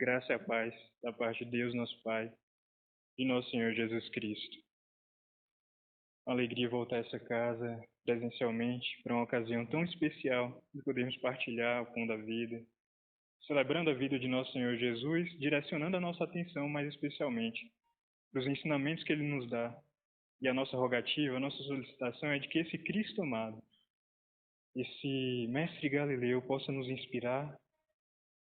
graça e a paz da parte de Deus, nosso Pai, e nosso Senhor Jesus Cristo. Uma alegria voltar a essa casa presencialmente para uma ocasião tão especial de podermos partilhar o pão da vida, celebrando a vida de nosso Senhor Jesus, direcionando a nossa atenção mais especialmente para os ensinamentos que Ele nos dá. E a nossa rogativa, a nossa solicitação é de que esse Cristo amado, esse Mestre Galileu possa nos inspirar,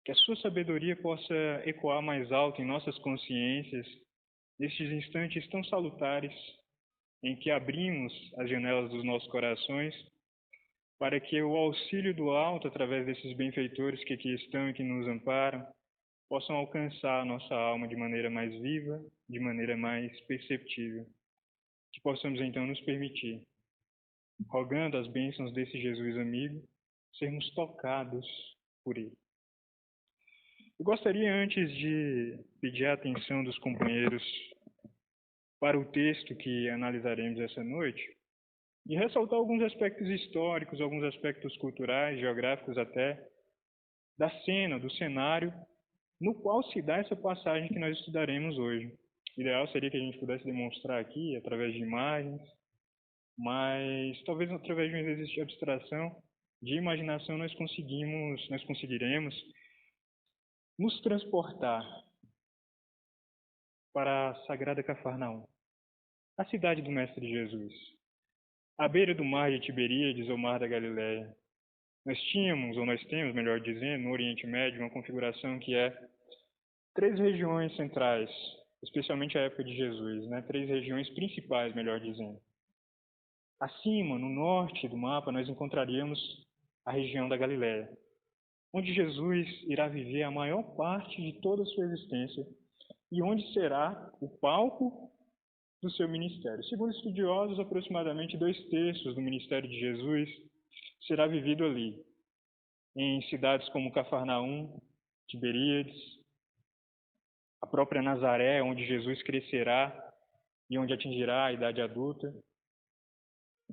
que a sua sabedoria possa ecoar mais alto em nossas consciências, nestes instantes tão salutares em que abrimos as janelas dos nossos corações, para que o auxílio do alto, através desses benfeitores que aqui estão e que nos amparam, possam alcançar a nossa alma de maneira mais viva, de maneira mais perceptível. Que possamos então nos permitir, rogando as bênçãos desse Jesus amigo, sermos tocados por ele. Eu gostaria, antes de pedir a atenção dos companheiros para o texto que analisaremos essa noite, de ressaltar alguns aspectos históricos, alguns aspectos culturais, geográficos até, da cena, do cenário, no qual se dá essa passagem que nós estudaremos hoje. O ideal seria que a gente pudesse demonstrar aqui, através de imagens, mas talvez através de um exercício de abstração, de imaginação, nós conseguiremos nos transportar para a Sagrada Cafarnaum, a cidade do Mestre Jesus, à beira do mar de Tiberíades ou mar da Galileia. Nós temos, melhor dizendo, no Oriente Médio, uma configuração que é 3 regiões centrais, especialmente a época de Jesus, 3 regiões principais, melhor dizendo. Acima, no norte do mapa, nós encontraríamos a região da Galileia, onde Jesus irá viver a maior parte de toda a sua existência e onde será o palco do seu ministério. Segundo estudiosos, aproximadamente 2/3 do ministério de Jesus será vivido ali, em cidades como Cafarnaum, Tiberíades, a própria Nazaré, onde Jesus crescerá e onde atingirá a idade adulta.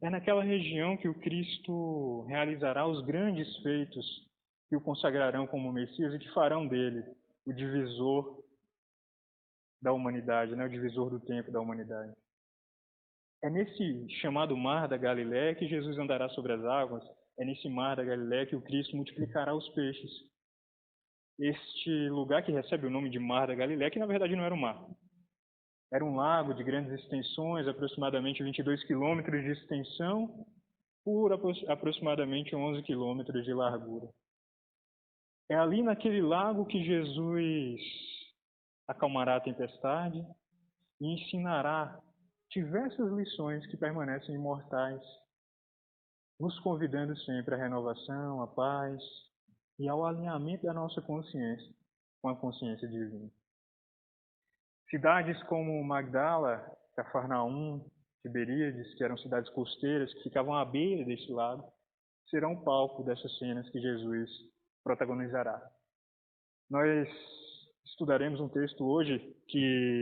É naquela região que o Cristo realizará os grandes feitos que o consagrarão como Messias e que farão dele o divisor da humanidade, o divisor do tempo da humanidade. É nesse chamado Mar da Galileia que Jesus andará sobre as águas, é nesse Mar da Galileia que o Cristo multiplicará os peixes. Este lugar que recebe o nome de Mar da Galileia, que na verdade não era um mar. Era um lago de grandes extensões, aproximadamente 22 quilômetros de extensão, por aproximadamente 11 quilômetros de largura. É ali naquele lago que Jesus acalmará a tempestade e ensinará diversas lições que permanecem imortais, nos convidando sempre à renovação, à paz e ao alinhamento da nossa consciência com a consciência divina. Cidades como Magdala, Cafarnaum, Tiberíades, que eram cidades costeiras que ficavam à beira desse lago, serão palco dessas cenas que Jesus protagonizará. Nós estudaremos um texto hoje que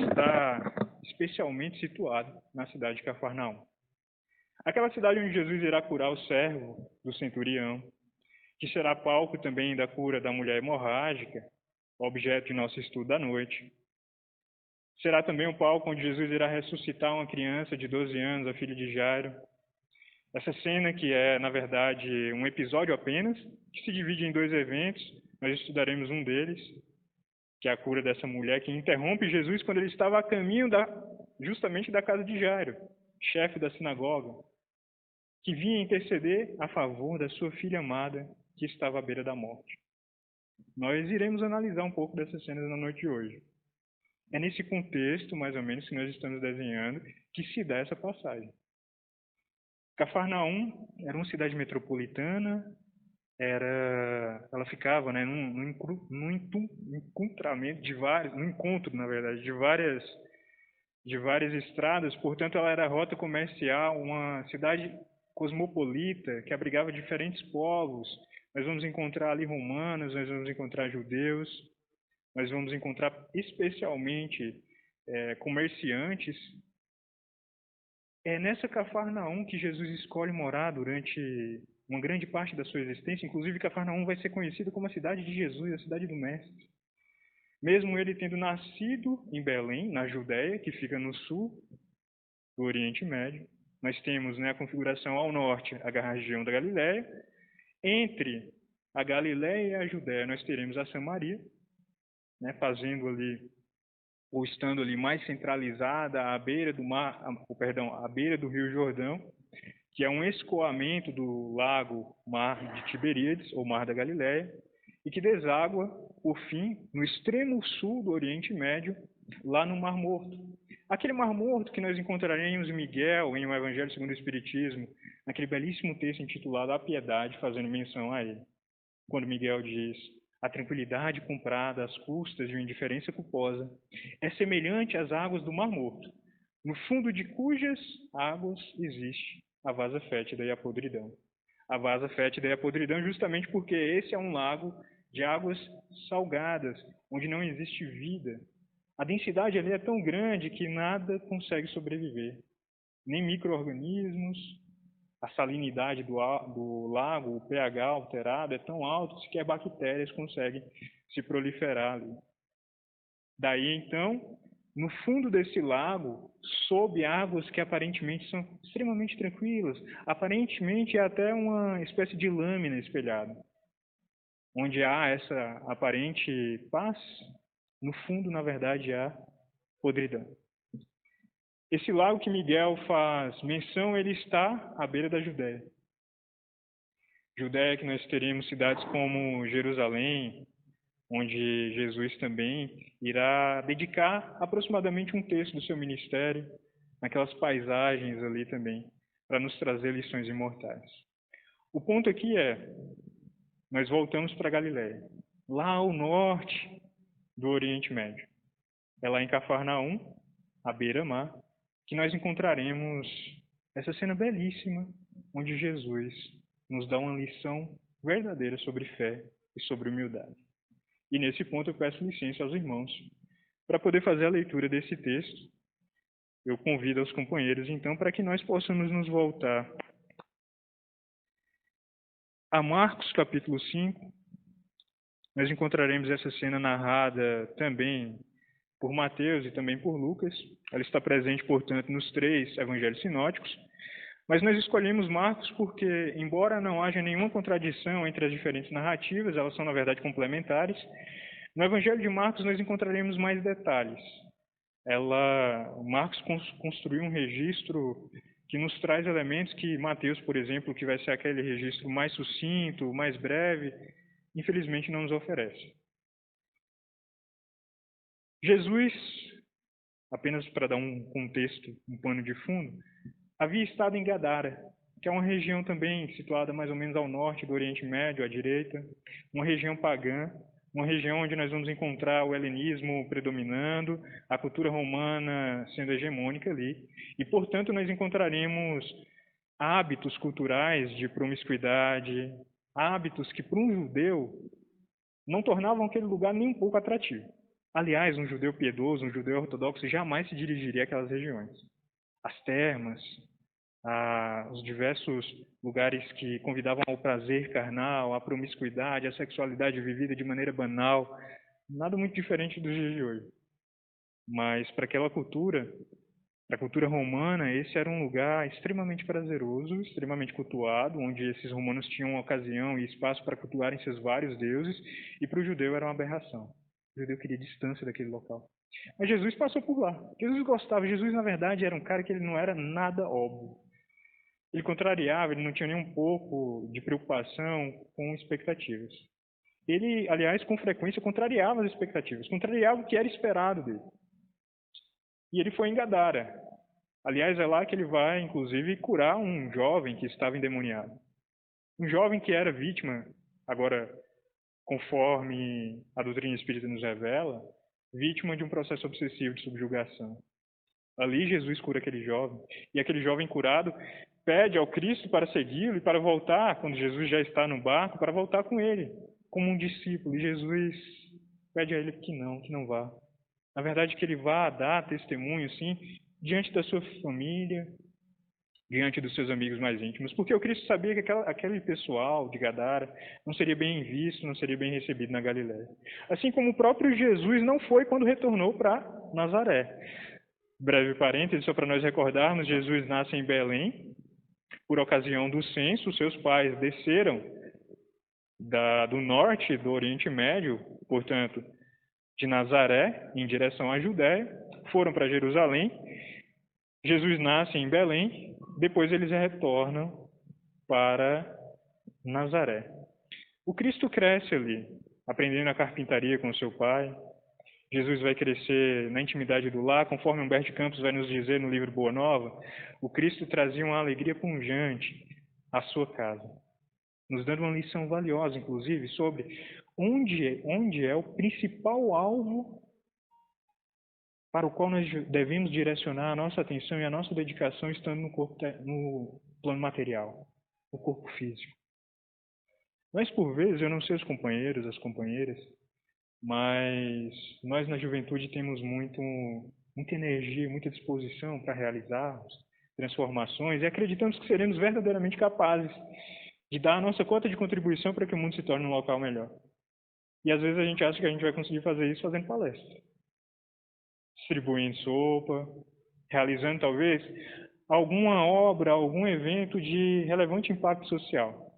está especialmente situado na cidade de Cafarnaum. Aquela cidade onde Jesus irá curar o servo do centurião, que será palco também da cura da mulher hemorrágica, objeto de nosso estudo da noite. Será também um palco onde Jesus irá ressuscitar uma criança de 12 anos, a filha de Jairo. Essa cena que é, na verdade, um episódio apenas, que se divide em 2 eventos. Nós estudaremos um deles, que é a cura dessa mulher que interrompe Jesus quando ele estava a caminho justamente da casa de Jairo, chefe da sinagoga, que vinha interceder a favor da sua filha amada que estava à beira da morte. Nós iremos analisar um pouco dessas cenas na noite de hoje. É nesse contexto, mais ou menos, que nós estamos desenhando, que se dá essa passagem. Cafarnaum era uma cidade metropolitana, ela ficava num encontramento de várias estradas, portanto ela era rota comercial, uma cidade cosmopolita que abrigava diferentes povos. Nós vamos encontrar ali romanos, nós vamos encontrar judeus, nós vamos encontrar especialmente comerciantes. É nessa Cafarnaum que Jesus escolhe morar durante uma grande parte da sua existência. Inclusive, Cafarnaum vai ser conhecida como a cidade de Jesus, a cidade do Mestre. Mesmo ele tendo nascido em Belém, na Judéia, que fica no sul do Oriente Médio, nós temos, né, a configuração ao norte, a região da Galiléia. Entre a Galiléia e a Judéia, nós teremos a Samaria, né, fazendo ali, ou estando ali mais centralizada à beira do mar, à beira do Rio Jordão, que é um escoamento do lago Mar de Tiberíades, ou Mar da Galiléia, e que deságua, por fim, no extremo sul do Oriente Médio, lá no Mar Morto. Aquele Mar Morto que nós encontraremos em Miguel, em O Evangelho segundo o Espiritismo, naquele belíssimo texto intitulado A Piedade, fazendo menção a ele. Quando Miguel diz: a tranquilidade comprada às custas de uma indiferença culposa é semelhante às águas do Mar Morto, no fundo de cujas águas existe a vasa fétida e a podridão. A vasa fétida e a podridão justamente porque esse é um lago de águas salgadas, onde não existe vida. A densidade ali é tão grande que nada consegue sobreviver, nem micro-organismos. A salinidade do lago, o pH alterado, é tão alto que sequer bactérias conseguem se proliferar ali. Daí, então, no fundo desse lago, sob águas que aparentemente são extremamente tranquilas, aparentemente é até uma espécie de lâmina espelhada, onde há essa aparente paz, no fundo, na verdade, há podridão. Esse lago que Miguel faz menção, ele está à beira da Judéia. Judéia que nós teríamos cidades como Jerusalém, onde Jesus também irá dedicar aproximadamente um terço do seu ministério naquelas paisagens ali também, para nos trazer lições imortais. O ponto aqui é, nós voltamos para Galiléia, lá ao norte do Oriente Médio. É lá em Cafarnaum, à beira-mar, que nós encontraremos essa cena belíssima, onde Jesus nos dá uma lição verdadeira sobre fé e sobre humildade. E nesse ponto eu peço licença aos irmãos para poder fazer a leitura desse texto. Eu convido aos companheiros, então, para que nós possamos nos voltar a Marcos, capítulo 5. Nós encontraremos essa cena narrada também por Mateus e também por Lucas. Ela está presente, portanto, nos 3 evangelhos sinóticos. Mas nós escolhemos Marcos porque, embora não haja nenhuma contradição entre as diferentes narrativas, elas são, na verdade, complementares. No Evangelho de Marcos nós encontraremos mais detalhes. Marcos construiu um registro que nos traz elementos que Mateus, por exemplo, que vai ser aquele registro mais sucinto, mais breve, infelizmente não nos oferece. Jesus, apenas para dar um contexto, um pano de fundo, havia estado em Gadara, que é uma região também situada mais ou menos ao norte do Oriente Médio, à direita, uma região pagã, uma região onde nós vamos encontrar o helenismo predominando, a cultura romana sendo hegemônica ali, e, portanto, nós encontraremos hábitos culturais de promiscuidade, hábitos que, para um judeu, não tornavam aquele lugar nem um pouco atrativo. Aliás, um judeu piedoso, um judeu ortodoxo, jamais se dirigiria àquelas regiões. As termas, os diversos lugares que convidavam ao prazer carnal, à promiscuidade, à sexualidade vivida de maneira banal, nada muito diferente dos dias de hoje. Mas para aquela cultura, para a cultura romana, esse era um lugar extremamente prazeroso, extremamente cultuado, onde esses romanos tinham ocasião e espaço para cultuarem seus vários deuses, e para o judeu era uma aberração. O judeu queria distância daquele local. Mas Jesus passou por lá. Jesus gostava. Jesus, na verdade, era um cara que ele não era nada óbvio. Ele contrariava, ele não tinha nem um pouco de preocupação com expectativas. Ele, aliás, com frequência contrariava as expectativas, contrariava o que era esperado dele. E ele foi em Gadara. Aliás, é lá que ele vai, inclusive, curar um jovem que estava endemoniado. Um jovem que era vítima, agora, conforme a doutrina espírita nos revela, vítima de um processo obsessivo de subjugação. Ali Jesus cura aquele jovem, e aquele jovem curado pede ao Cristo para segui-lo e para voltar, quando Jesus já está no barco, para voltar com ele, como um discípulo. E Jesus pede a ele que não vá. Na verdade, que ele vá dar testemunho, sim, diante da sua família, diante dos seus amigos mais íntimos, porque o Cristo sabia que aquele pessoal de Gadara não seria bem visto, não seria bem recebido na Galiléia. Assim como o próprio Jesus não foi quando retornou para Nazaré. Breve parêntese, só para nós recordarmos, Jesus nasce em Belém. Por ocasião do censo, seus pais desceram do norte do Oriente Médio, portanto, de Nazaré, em direção à Judéia, foram para Jerusalém. Jesus nasce em Belém, depois eles retornam para Nazaré. O Cristo cresce ali, aprendendo a carpintaria com seu pai. Jesus vai crescer na intimidade do lar, conforme Humberto de Campos vai nos dizer no livro Boa Nova, o Cristo trazia uma alegria pungente à sua casa, nos dando uma lição valiosa, inclusive, sobre onde é o principal alvo para o qual nós devemos direcionar a nossa atenção e a nossa dedicação estando no plano material, no corpo físico. Mas, por vezes, eu não sei os companheiros, as companheiras, mas nós na juventude temos muita energia, muita disposição para realizarmos transformações e acreditamos que seremos verdadeiramente capazes de dar a nossa cota de contribuição para que o mundo se torne um local melhor. E às vezes a gente acha que a gente vai conseguir fazer isso fazendo palestra, distribuindo sopa, realizando talvez alguma obra, algum evento de relevante impacto social.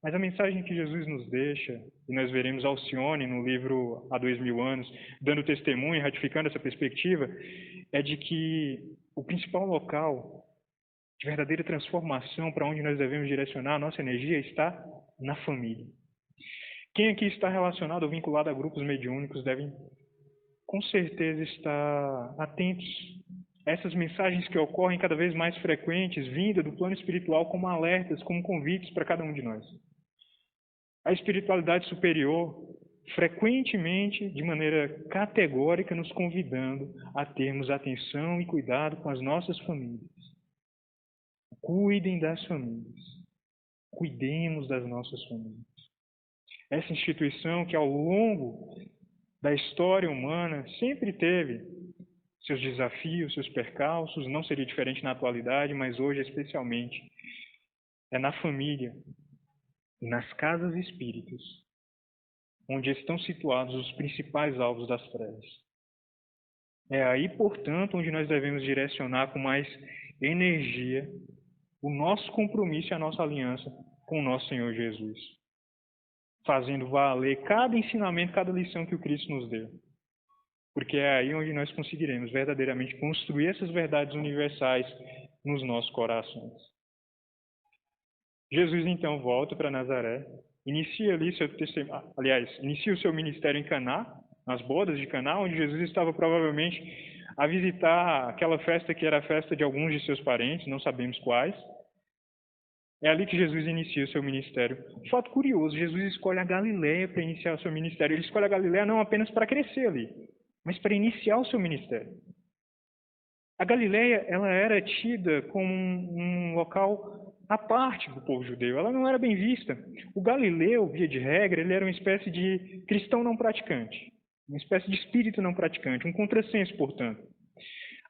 Mas a mensagem que Jesus nos deixa, e nós veremos Alcione no livro Há 2000 anos, dando testemunho, ratificando essa perspectiva, é de que o principal local de verdadeira transformação para onde nós devemos direcionar a nossa energia está na família. Quem aqui está relacionado ou vinculado a grupos mediúnicos devem, com certeza, estar atentos a essas mensagens que ocorrem cada vez mais frequentes, vinda do plano espiritual como alertas, como convites para cada um de nós. A espiritualidade superior, frequentemente, de maneira categórica, nos convidando a termos atenção e cuidado com as nossas famílias. Cuidem das famílias. Cuidemos das nossas famílias. Essa instituição que, ao longo da história humana, sempre teve seus desafios, seus percalços, não seria diferente na atualidade, mas hoje, especialmente, é na família, nas casas espíritas, onde estão situados os principais alvos das trevas. É aí, portanto, onde nós devemos direcionar com mais energia o nosso compromisso e a nossa aliança com o nosso Senhor Jesus, fazendo valer cada ensinamento, cada lição que o Cristo nos deu. Porque é aí onde nós conseguiremos verdadeiramente construir essas verdades universais nos nossos corações. Jesus, então, volta para Nazaré, inicia o seu ministério em Caná, nas bodas de Caná, onde Jesus estava provavelmente a visitar aquela festa que era a festa de alguns de seus parentes, não sabemos quais. É ali que Jesus inicia o seu ministério. Um fato curioso, Jesus escolhe a Galiléia para iniciar o seu ministério. Ele escolhe a Galiléia não apenas para crescer ali, mas para iniciar o seu ministério. A Galiléia, ela era tida como um local à parte do povo judeu. Ela não era bem vista. O galileu, via de regra, ele era uma espécie de cristão não praticante, uma espécie de espírito não praticante, um contrassenso, portanto.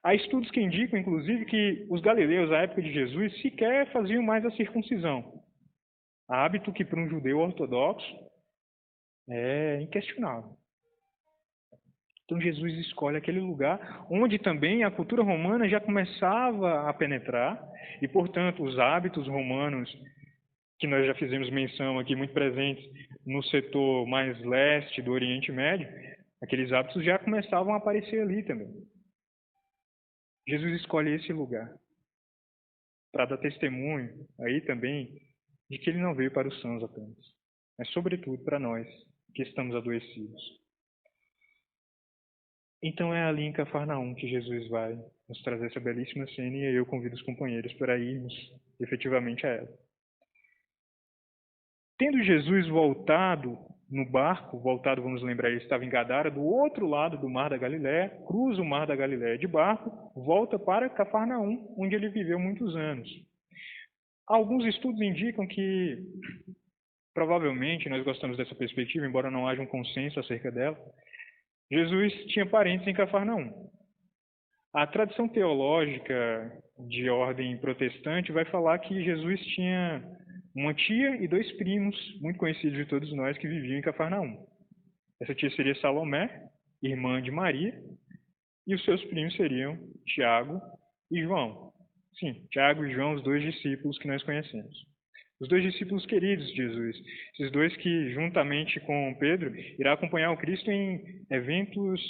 Há estudos que indicam, inclusive, que os galileus, à época de Jesus, sequer faziam mais a circuncisão. Hábito que, para um judeu ortodoxo, é inquestionável. Então, Jesus escolhe aquele lugar onde também a cultura romana já começava a penetrar e, portanto, os hábitos romanos, que nós já fizemos menção aqui, muito presentes no setor mais leste do Oriente Médio, aqueles hábitos já começavam a aparecer ali também. Jesus escolhe esse lugar para dar testemunho aí também de que ele não veio para os sãos apenas, mas sobretudo para nós que estamos adoecidos. Então é ali em Cafarnaum que Jesus vai nos trazer essa belíssima cena e eu convido os companheiros para irmos efetivamente a ela. Tendo Jesus voltado no barco, vamos lembrar, ele estava em Gadara, do outro lado do Mar da Galiléia, cruza o Mar da Galiléia de barco, volta para Cafarnaum, onde ele viveu muitos anos. Alguns estudos indicam que, provavelmente, nós gostamos dessa perspectiva, embora não haja um consenso acerca dela, Jesus tinha parentes em Cafarnaum. A tradição teológica de ordem protestante vai falar que Jesus tinha uma tia e 2 primos, muito conhecidos de todos nós, que viviam em Cafarnaum. Essa tia seria Salomé, irmã de Maria, e os seus primos seriam Tiago e João. Sim, Tiago e João, os 2 discípulos que nós conhecemos. Os 2 discípulos queridos de Jesus. Esses 2 que, juntamente com Pedro, irá acompanhar o Cristo em eventos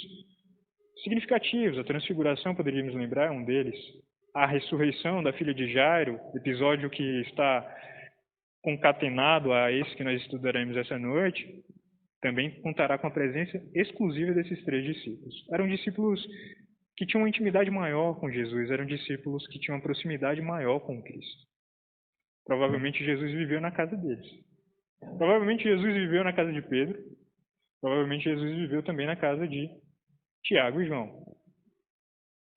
significativos. A transfiguração, poderíamos lembrar, um deles. A ressurreição da filha de Jairo, episódio que está concatenado a esse que nós estudaremos essa noite, também contará com a presença exclusiva desses 3 discípulos. Eram discípulos que tinham uma intimidade maior com Jesus, eram discípulos que tinham uma proximidade maior com Cristo. Provavelmente Jesus viveu na casa deles. Provavelmente Jesus viveu na casa de Pedro. Provavelmente Jesus viveu também na casa de Tiago e João,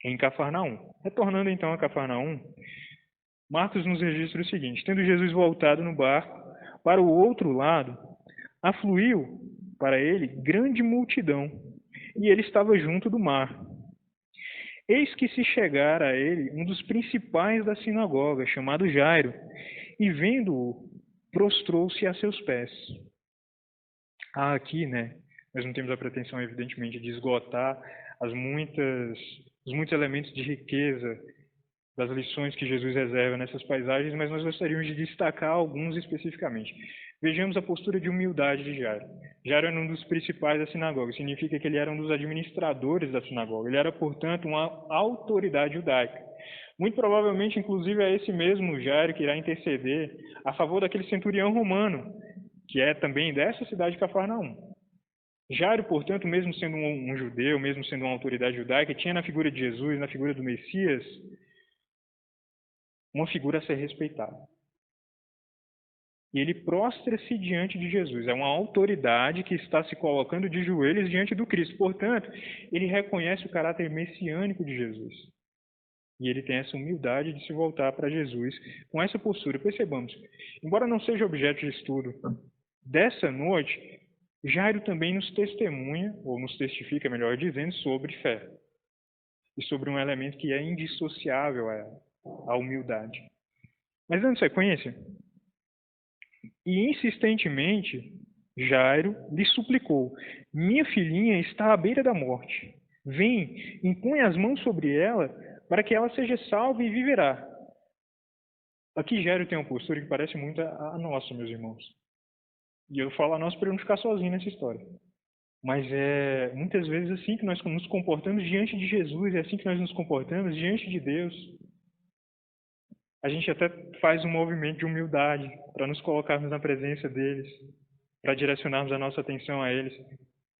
em Cafarnaum. Retornando então a Cafarnaum, Marcos nos registra o seguinte: tendo Jesus voltado no barco para o outro lado, afluiu para ele grande multidão, e ele estava junto do mar. Eis que se chegara a ele um dos principais da sinagoga, chamado Jairo, e vendo-o, prostrou-se a seus pés. Aqui, nós não temos a pretensão, evidentemente, de esgotar os muitos elementos de riqueza das lições que Jesus reserva nessas paisagens, mas nós gostaríamos de destacar alguns especificamente. Vejamos a postura de humildade de Jairo. Jairo era um dos principais da sinagoga, significa que ele era um dos administradores da sinagoga. Ele era, portanto, uma autoridade judaica. Muito provavelmente, inclusive, é esse mesmo Jairo que irá interceder a favor daquele centurião romano, que é também dessa cidade de Cafarnaum. Jairo, portanto, mesmo sendo um judeu, mesmo sendo uma autoridade judaica, tinha na figura de Jesus, na figura do Messias, uma figura a ser respeitada. E ele prostra-se diante de Jesus. É uma autoridade que está se colocando de joelhos diante do Cristo. Portanto, ele reconhece o caráter messiânico de Jesus. E ele tem essa humildade de se voltar para Jesus com essa postura. Percebamos, embora não seja objeto de estudo dessa noite, Jairo também nos testemunha, ou nos testifica, melhor dizendo, sobre fé. E sobre um elemento que é indissociável a ela, a humildade. Mas dando sequência, e insistentemente, Jairo lhe suplicou: minha filhinha está à beira da morte. Vem, impõe as mãos sobre ela, para que ela seja salva e viverá. Aqui Jairo tem uma postura que parece muito a nossa, meus irmãos. E eu falo a nós para não ficar sozinho nessa história. Mas é muitas vezes assim que nós nos comportamos diante de Jesus, é assim que nós nos comportamos diante de Deus. A gente até faz um movimento de humildade para nos colocarmos na presença deles, para direcionarmos a nossa atenção a eles.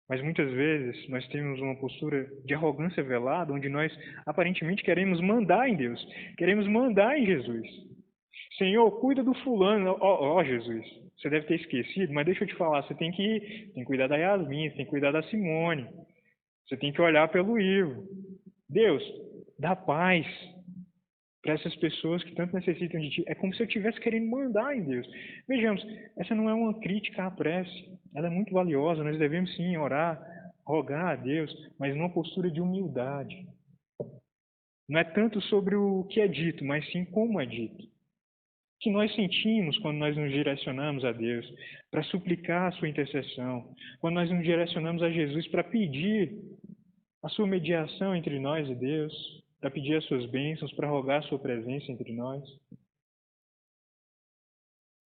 Mas muitas vezes nós temos uma postura de arrogância velada, onde nós aparentemente queremos mandar em Deus, queremos mandar em Jesus. Senhor, cuida do fulano. Ó, Jesus, você deve ter esquecido, mas deixa eu te falar, você tem que cuidar da Yasmin, você tem que cuidar da Simone, você tem que olhar pelo Ivo. Deus, dá paz para essas pessoas que tanto necessitam de ti. É como se eu estivesse querendo mandar em Deus. Vejamos, essa não é uma crítica à prece. Ela é muito valiosa. Nós devemos sim orar, rogar a Deus, mas numa postura de humildade. Não é tanto sobre o que é dito, mas sim como é dito. O que nós sentimos quando nós nos direcionamos a Deus para suplicar a sua intercessão, quando nós nos direcionamos a Jesus para pedir a sua mediação entre nós e Deus, para pedir as suas bênçãos, para rogar a sua presença entre nós.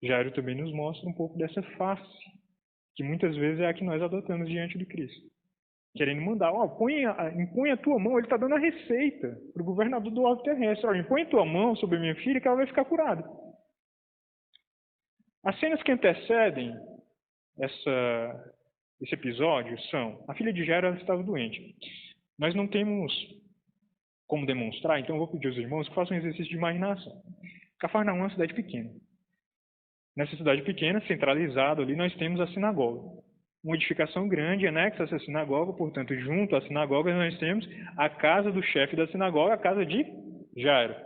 Jairo também nos mostra um pouco dessa face, que muitas vezes é a que nós adotamos diante de Cristo. Querendo mandar, impõe a tua mão, ele está dando a receita para o governador do orbe terrestre. Impõe a tua mão sobre a minha filha que ela vai ficar curada. As cenas que antecedem esse episódio são: a filha de Jairo estava doente. Nós não temos como demonstrar, então eu vou pedir aos irmãos que façam um exercício de imaginação. Cafarnaum é uma cidade pequena. Nessa cidade pequena, centralizado ali, nós temos a sinagoga. Uma edificação grande anexa a essa sinagoga, portanto, junto à sinagoga nós temos a casa do chefe da sinagoga, a casa de Jairo.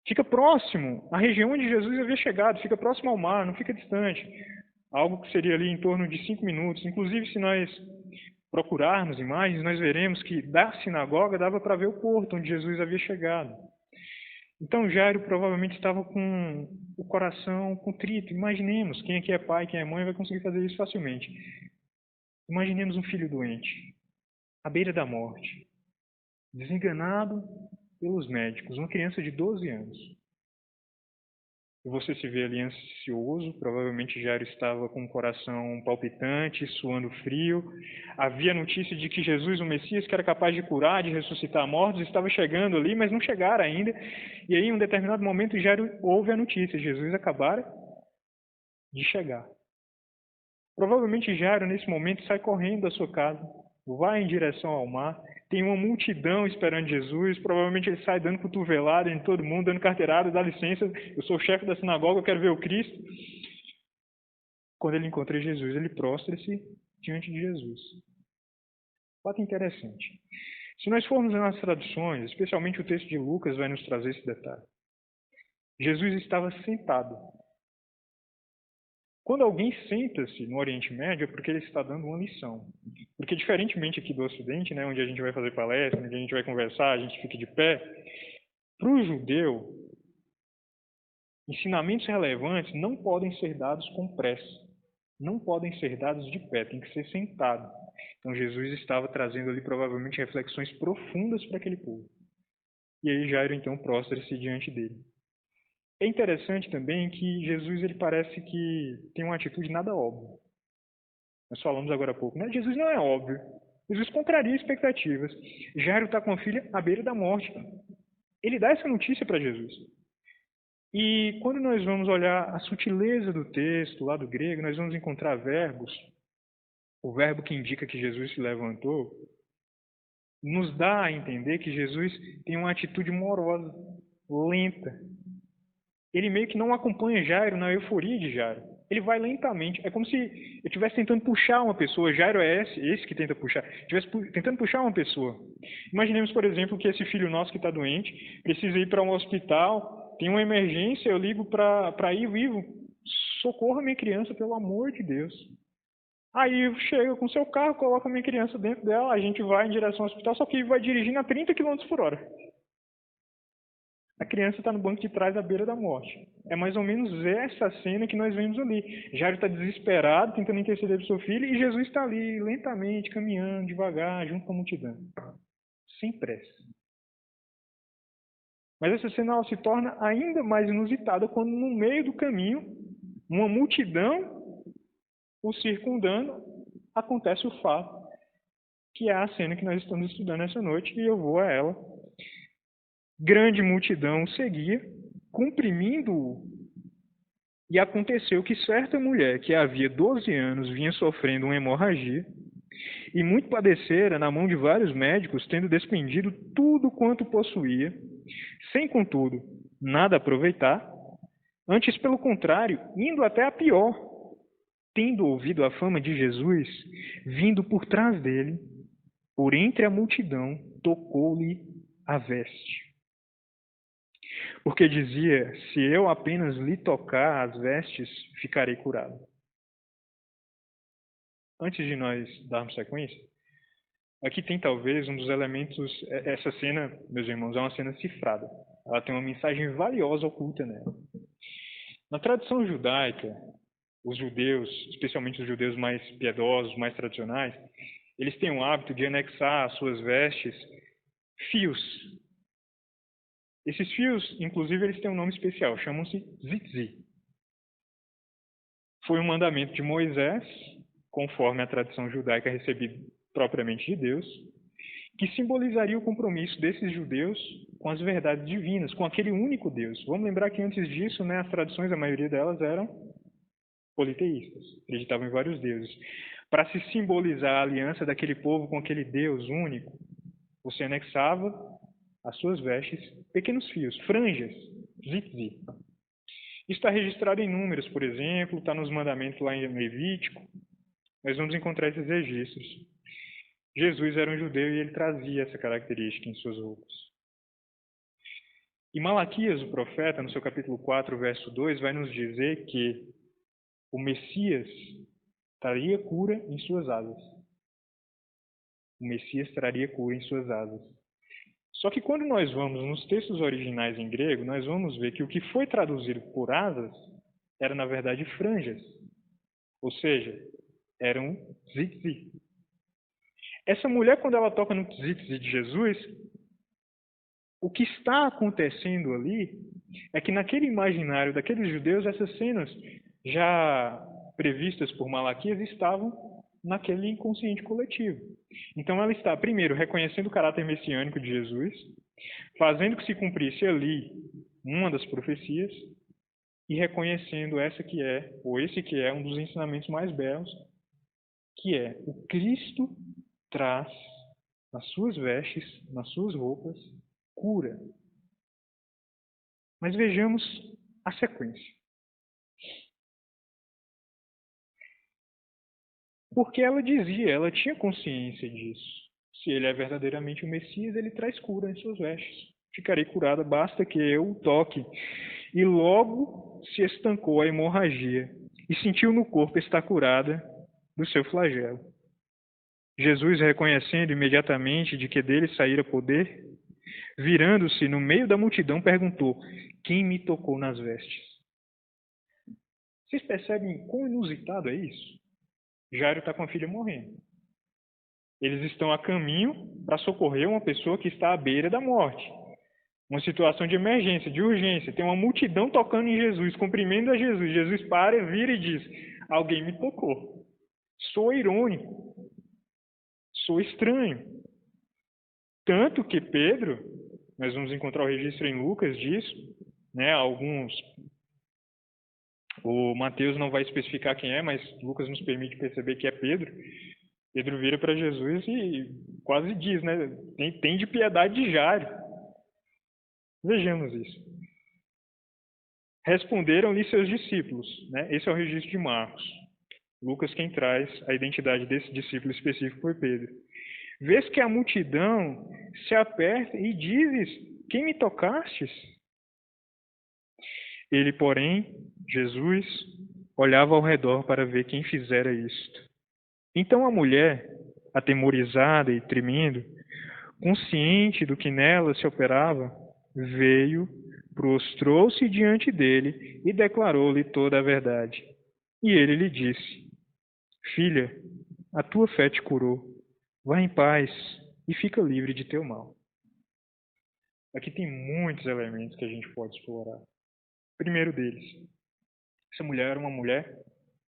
Fica próximo à região onde Jesus havia chegado, fica próximo ao mar, não fica distante. Algo que seria ali em torno de 5 minutos. Inclusive, se nós procurarmos imagens, nós veremos que da sinagoga dava para ver o porto onde Jesus havia chegado. Então Jairo provavelmente estava com o coração contrito. Imaginemos, quem aqui é pai, quem é mãe vai conseguir fazer isso facilmente. Imaginemos um filho doente, à beira da morte, desenganado pelos médicos, uma criança de 12 anos. E você se vê ali ansioso, provavelmente Jairo estava com o coração palpitante, suando frio. Havia notícia de que Jesus, o Messias, que era capaz de curar, de ressuscitar mortos, estava chegando ali, mas não chegara ainda. E aí, em um determinado momento, Jairo ouve a notícia, Jesus acabara de chegar. Provavelmente Jairo, nesse momento, sai correndo da sua casa, vai em direção ao mar, tem uma multidão esperando Jesus, provavelmente ele sai dando cotovelada em todo mundo, dando carteirada, dá licença, eu sou o chefe da sinagoga, eu quero ver o Cristo. Quando ele encontra Jesus, ele prostra-se diante de Jesus. Fato interessante. Se nós formos nas traduções, especialmente o texto de Lucas vai nos trazer esse detalhe. Jesus estava sentado. Quando alguém senta-se no Oriente Médio é porque ele está dando uma lição. Porque diferentemente aqui do Ocidente, né, onde a gente vai fazer palestra, onde a gente vai conversar, a gente fica de pé, para o judeu, ensinamentos relevantes não podem ser dados com pressa. Não podem ser dados de pé, tem que ser sentado. Então Jesus estava trazendo ali provavelmente reflexões profundas para aquele povo. E aí Jairo então prostra-se diante dele. É interessante também que Jesus ele parece que tem uma atitude nada óbvia. Nós falamos agora há pouco, né? Jesus não é óbvio. Jesus contraria expectativas. Jairo está com a filha à beira da morte. Ele dá essa notícia para Jesus. E quando nós vamos olhar a sutileza do texto, lá do grego, nós vamos encontrar verbos. O verbo que indica que Jesus se levantou nos dá a entender que Jesus tem uma atitude morosa, lenta. Ele meio que não acompanha Jairo na euforia de Jairo. Ele vai lentamente. É como se eu estivesse tentando puxar uma pessoa. Jairo é esse que tenta puxar. Estivesse tentando puxar uma pessoa. Imaginemos, por exemplo, que esse filho nosso que está doente precisa ir para um hospital, tem uma emergência, eu ligo para ir vivo. Socorra minha criança, pelo amor de Deus. Aí chega com seu carro, coloca minha criança dentro dela, a gente vai em direção ao hospital, só que vai dirigindo a 30 km por hora. A criança está no banco de trás à beira da morte. É mais ou menos essa cena que nós vemos ali. Jairo está desesperado, tentando interceder para o seu filho, e Jesus está ali, lentamente, caminhando, devagar, junto com a multidão. Sem pressa. Mas essa cena ela se torna ainda mais inusitada quando, no meio do caminho, uma multidão o circundando, acontece o fato, que é a cena que nós estamos estudando essa noite, e eu vou a ela. Grande multidão seguia, comprimindo-o. E aconteceu que certa mulher, que havia 12 anos, vinha sofrendo uma hemorragia, e muito padecera na mão de vários médicos, tendo despendido tudo quanto possuía, sem, contudo, nada aproveitar, antes, pelo contrário, indo até a pior, tendo ouvido a fama de Jesus, vindo por trás dele, por entre a multidão, tocou-lhe a veste. Porque dizia, se eu apenas lhe tocar as vestes, ficarei curado. Antes de nós darmos sequência, aqui tem talvez um dos elementos, essa cena, meus irmãos, é uma cena cifrada. Ela tem uma mensagem valiosa oculta nela. Na tradição judaica, os judeus, especialmente os judeus mais piedosos, mais tradicionais, eles têm o hábito de anexar às suas vestes fios. Esses fios, inclusive, eles têm um nome especial, chamam-se tzitzit. Foi um mandamento de Moisés, conforme a tradição judaica recebida propriamente de Deus, que simbolizaria o compromisso desses judeus com as verdades divinas, com aquele único Deus. Vamos lembrar que antes disso, né, as tradições, a maioria delas eram politeístas, acreditavam em vários deuses. Para se simbolizar a aliança daquele povo com aquele Deus único, você anexava às suas vestes pequenos fios, franjas, tzitzit. Isso está registrado em Números, por exemplo, está nos mandamentos lá em Levítico. Nós vamos encontrar esses registros. Jesus era um judeu e ele trazia essa característica em suas roupas. E Malaquias, o profeta, no seu capítulo 4, verso 2, vai nos dizer que o Messias traria cura em suas asas. O Messias traria cura em suas asas. Só que quando nós vamos nos textos originais em grego, nós vamos ver que o que foi traduzido por asas era, na verdade, franjas. Ou seja, era um tzitzi. Essa mulher, quando ela toca no tzitzi de Jesus, o que está acontecendo ali é que naquele imaginário daqueles judeus, essas cenas já previstas por Malaquias estavam naquele inconsciente coletivo. Então ela está, primeiro, reconhecendo o caráter messiânico de Jesus, fazendo que se cumprisse ali uma das profecias e reconhecendo essa que é, ou esse que é, um dos ensinamentos mais belos, que é o Cristo traz nas suas vestes, nas suas roupas, cura. Mas vejamos a sequência. Porque ela dizia, ela tinha consciência disso. Se ele é verdadeiramente o Messias, ele traz cura em suas vestes. Ficarei curada, basta que eu o toque. E logo se estancou a hemorragia e sentiu no corpo estar curada do seu flagelo. Jesus, reconhecendo imediatamente de que dele saíra poder, virando-se no meio da multidão, perguntou: quem me tocou nas vestes? Vocês percebem quão inusitado é isso? Jairo está com a filha morrendo. Eles estão a caminho para socorrer uma pessoa que está à beira da morte. Uma situação de emergência, de urgência. Tem uma multidão tocando em Jesus, cumprimentando a Jesus. Jesus para, vira e diz: alguém me tocou. Sou irônico. Sou estranho. Tanto que Pedro, nós vamos encontrar o registro em Lucas disso, né? O Mateus não vai especificar quem é, mas Lucas nos permite perceber que é Pedro. Pedro vira para Jesus e quase diz, né? Tem de piedade de Jairo. Vejamos isso. Responderam-lhe seus discípulos, né? Esse é o registro de Marcos. Lucas quem traz a identidade desse discípulo específico foi Pedro. Vês que a multidão se aperta e dizes: quem me tocastes? Ele, porém, Jesus, olhava ao redor para ver quem fizera isto. Então a mulher, atemorizada e tremendo, consciente do que nela se operava, veio, prostrou-se diante dele e declarou-lhe toda a verdade. E ele lhe disse: filha, a tua fé te curou. Vá em paz e fica livre de teu mal. Aqui tem muitos elementos que a gente pode explorar. Primeiro deles, essa mulher era uma mulher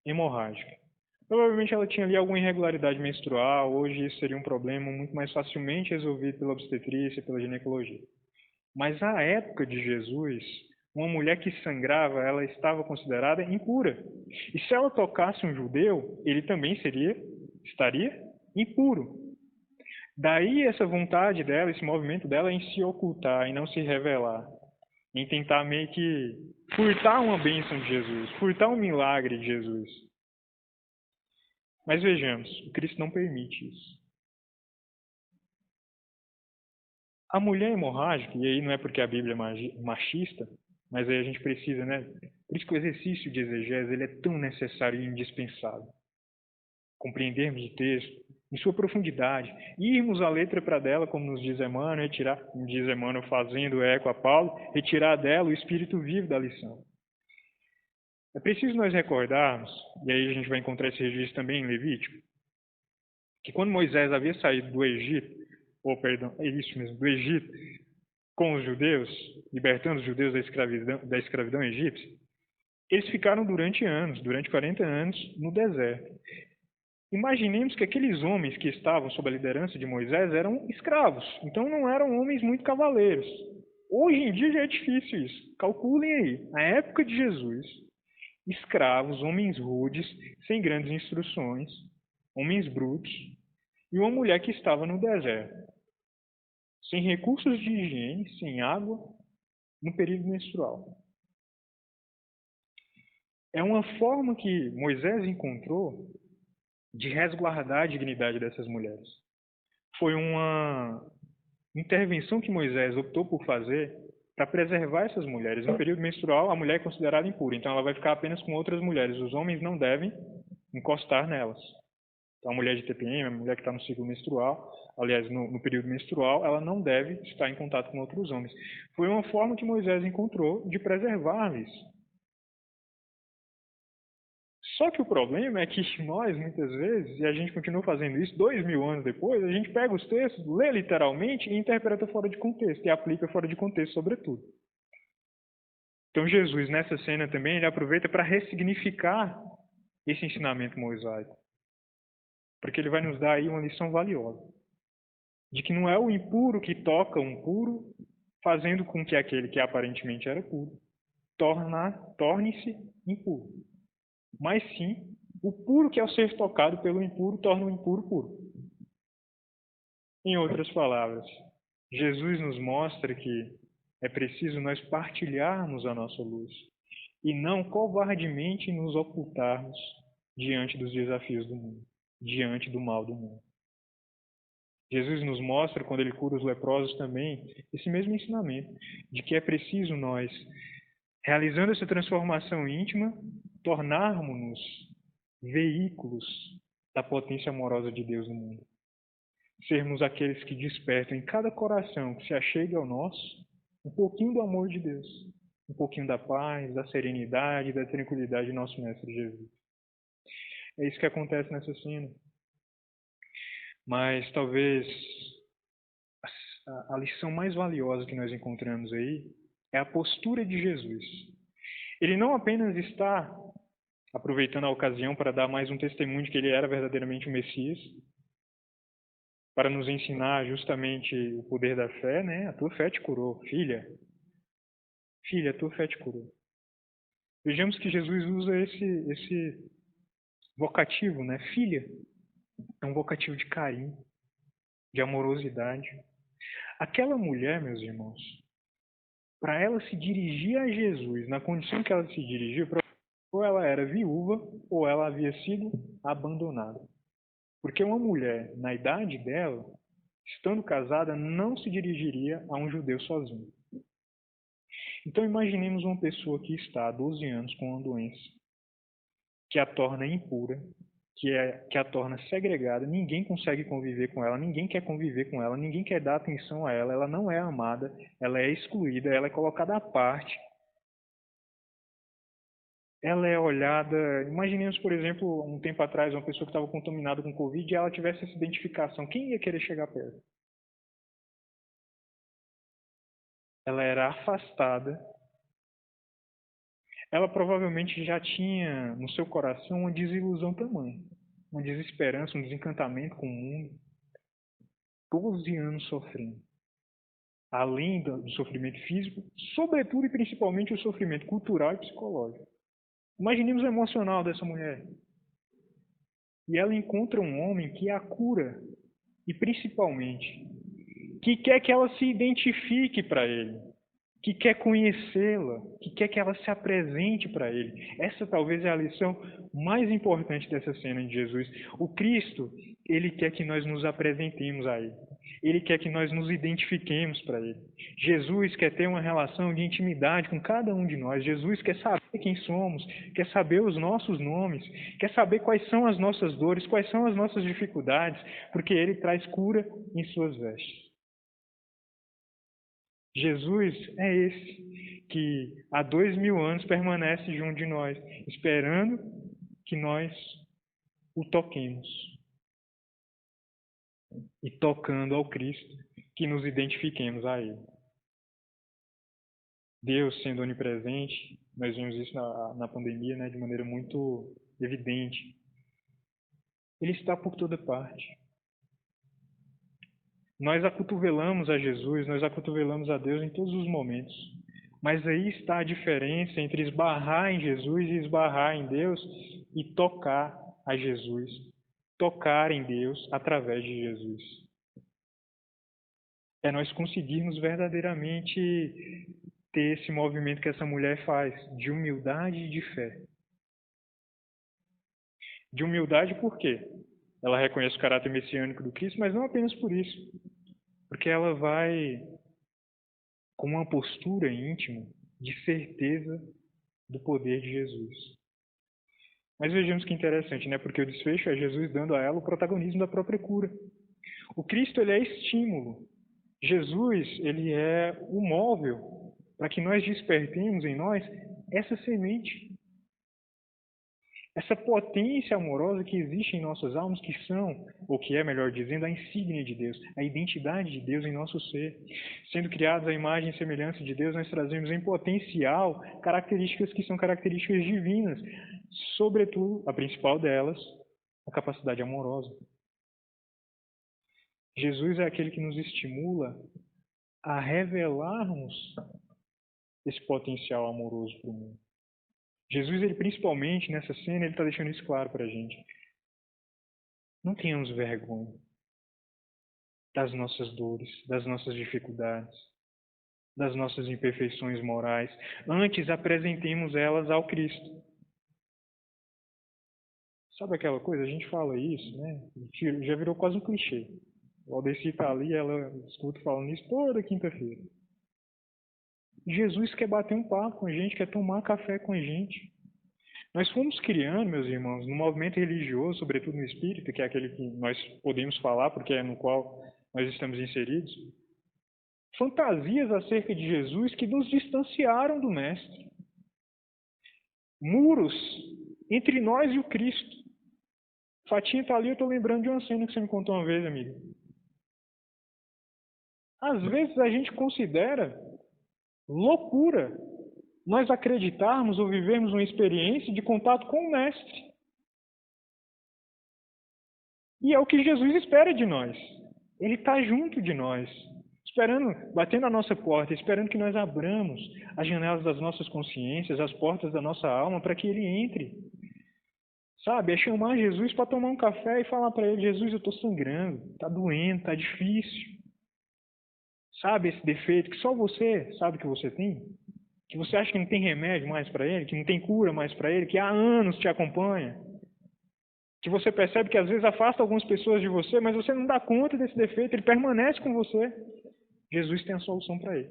hemorrágica. Provavelmente ela tinha ali alguma irregularidade menstrual, hoje isso seria um problema muito mais facilmente resolvido pela obstetrícia, pela ginecologia. Mas à época de Jesus, uma mulher que sangrava, ela estava considerada impura. E se ela tocasse um judeu, ele também estaria impuro. Daí essa vontade dela, esse movimento dela em se ocultar, em não se revelar, em tentar meio que furtar uma bênção de Jesus, furtar um milagre de Jesus. Mas vejamos, o Cristo não permite isso. A mulher hemorrágica, e aí não é porque a Bíblia é machista, mas aí a gente precisa, né? Por isso que o exercício de exegese ele é tão necessário e indispensável. Compreendermos o texto em sua profundidade, irmos a letra para dela, como nos diz Emmanuel, fazendo eco a Paulo, retirar dela o espírito vivo da lição. É preciso nós recordarmos, e aí a gente vai encontrar esse registro também em Levítico, que quando Moisés havia saído do Egito, do Egito, com os judeus, libertando os judeus da escravidão egípcia, eles ficaram durante 40 anos, no deserto. Imaginemos que aqueles homens que estavam sob a liderança de Moisés eram escravos, então não eram homens muito cavaleiros. Hoje em dia já é difícil isso. Calculem aí, na época de Jesus, escravos, homens rudes, sem grandes instruções, homens brutos, e uma mulher que estava no deserto, sem recursos de higiene, sem água, no período menstrual. É uma forma que Moisés encontrou de resguardar a dignidade dessas mulheres. Foi uma intervenção que Moisés optou por fazer para preservar essas mulheres. No período menstrual, a mulher é considerada impura, então ela vai ficar apenas com outras mulheres. Os homens não devem encostar nelas. Então, a mulher de TPM, a mulher que está no ciclo menstrual, aliás, no período menstrual, ela não deve estar em contato com outros homens. Foi uma forma que Moisés encontrou de preservar-lhes. Só que o problema é que nós, muitas vezes, e a gente continua fazendo isso 2000 anos depois, a gente pega os textos, lê literalmente e interpreta fora de contexto, e aplica fora de contexto sobretudo. Então Jesus, nessa cena também, ele aproveita para ressignificar esse ensinamento mosaico. Porque ele vai nos dar aí uma lição valiosa. De que não é o impuro que toca um puro, fazendo com que aquele que aparentemente era puro torne-se impuro. Mas sim, o puro que ao ser tocado pelo impuro torna o impuro puro. Em outras palavras, Jesus nos mostra que é preciso nós partilharmos a nossa luz e não covardemente nos ocultarmos diante dos desafios do mundo, diante do mal do mundo. Jesus nos mostra, quando ele cura os leprosos também, esse mesmo ensinamento, de que é preciso nós, realizando essa transformação íntima, tornarmos-nos veículos da potência amorosa de Deus no mundo. Sermos aqueles que despertam em cada coração que se achegue ao nosso um pouquinho do amor de Deus, um pouquinho da paz, da serenidade, da tranquilidade de nosso Mestre Jesus. É isso que acontece nessa cena. Mas talvez a lição mais valiosa que nós encontramos aí é a postura de Jesus. Ele não apenas está aproveitando a ocasião para dar mais um testemunho de que ele era verdadeiramente o Messias, para nos ensinar justamente o poder da fé, né? A tua fé te curou, filha. Filha, a tua fé te curou. Vejamos que Jesus usa esse vocativo, né? Filha. É um vocativo de carinho, de amorosidade. Aquela mulher, meus irmãos, para ela se dirigir a Jesus, na condição que ela se dirigiu, ou ela era viúva ou ela havia sido abandonada. Porque uma mulher, na idade dela, estando casada, não se dirigiria a um judeu sozinho. Então imaginemos uma pessoa que está há 12 anos com uma doença que a torna impura, que a torna segregada, ninguém consegue conviver com ela, ninguém quer conviver com ela, ninguém quer dar atenção a ela, ela não é amada, ela é excluída, ela é colocada à parte. Ela é olhada... Imaginemos, por exemplo, um tempo atrás, uma pessoa que estava contaminada com Covid e ela tivesse essa identificação. Quem ia querer chegar perto? Ela era afastada. Ela provavelmente já tinha no seu coração uma desilusão tamanha, uma desesperança, um desencantamento com o mundo. 12 anos sofrendo. Além do sofrimento físico, sobretudo e principalmente o sofrimento cultural e psicológico. Imaginemos o emocional dessa mulher. E ela encontra um homem que a cura e principalmente que quer que ela se identifique para ele, que quer conhecê-la, que quer que ela se apresente para ele. Essa talvez é a lição mais importante dessa cena de Jesus. O Cristo, ele quer que nós nos apresentemos a ele. Ele quer que nós nos identifiquemos para ele. Jesus quer ter uma relação de intimidade com cada um de nós. Jesus quer saber quem somos, quer saber os nossos nomes, quer saber quais são as nossas dores, quais são as nossas dificuldades, porque ele traz cura em suas vestes. Jesus é esse que há 2000 anos permanece junto de nós, esperando que nós o toquemos. E tocando ao Cristo, que nos identifiquemos a Ele. Deus sendo onipresente, nós vimos isso na pandemia, né, de maneira muito evidente. Ele está por toda parte. Nós acotovelamos a Jesus, nós acotovelamos a Deus em todos os momentos. Mas aí está a diferença entre esbarrar em Jesus e esbarrar em Deus e tocar a Jesus. Tocar em Deus através de Jesus. É nós conseguirmos verdadeiramente ter esse movimento que essa mulher faz, de humildade e de fé. De humildade por quê? Ela reconhece o caráter messiânico do Cristo, mas não apenas por isso. Porque ela vai com uma postura íntima de certeza do poder de Jesus. Mas vejamos que interessante, né? Porque o desfecho é Jesus dando a ela o protagonismo da própria cura. O Cristo, ele é estímulo. Jesus, ele é o móvel para que nós despertemos em nós essa semente, essa potência amorosa que existe em nossas almas, que são, ou que é, melhor dizendo, a insígnia de Deus, a identidade de Deus em nosso ser. Sendo criados à imagem e semelhança de Deus, nós trazemos em potencial características que são características divinas, sobretudo, a principal delas, a capacidade amorosa. Jesus é aquele que nos estimula a revelarmos esse potencial amoroso para o mundo. Jesus, ele principalmente nessa cena, ele está deixando isso claro para a gente. Não tenhamos vergonha das nossas dores, das nossas dificuldades, das nossas imperfeições morais. Antes, apresentemos elas ao Cristo. Sabe aquela coisa? A gente fala isso, né? Já virou quase um clichê. O Aldeci está ali, ela escuta falando isso toda quinta-feira. Jesus quer bater um papo com a gente, quer tomar café com a gente. Nós fomos criando, meus irmãos, no movimento religioso, sobretudo no espírita, que é aquele que nós podemos falar, porque é no qual nós estamos inseridos, fantasias acerca de Jesus que nos distanciaram do Mestre. Muros entre nós e o Cristo. Fatinha está ali, eu estou lembrando de uma cena que você me contou uma vez, amiga. Às vezes a gente considera loucura nós acreditarmos ou vivermos uma experiência de contato com o Mestre. E é o que Jesus espera de nós. Ele está junto de nós, esperando, batendo a nossa porta, esperando que nós abramos as janelas das nossas consciências, as portas da nossa alma, para que Ele entre. Sabe, é chamar Jesus para tomar um café e falar para Ele: Jesus, eu estou sangrando, está doendo, está difícil. Sabe esse defeito que só você sabe que você tem? Que você acha que não tem remédio mais para ele, que não tem cura mais para ele, que há anos te acompanha? Que você percebe que às vezes afasta algumas pessoas de você, mas você não dá conta desse defeito, ele permanece com você. Jesus tem a solução para ele.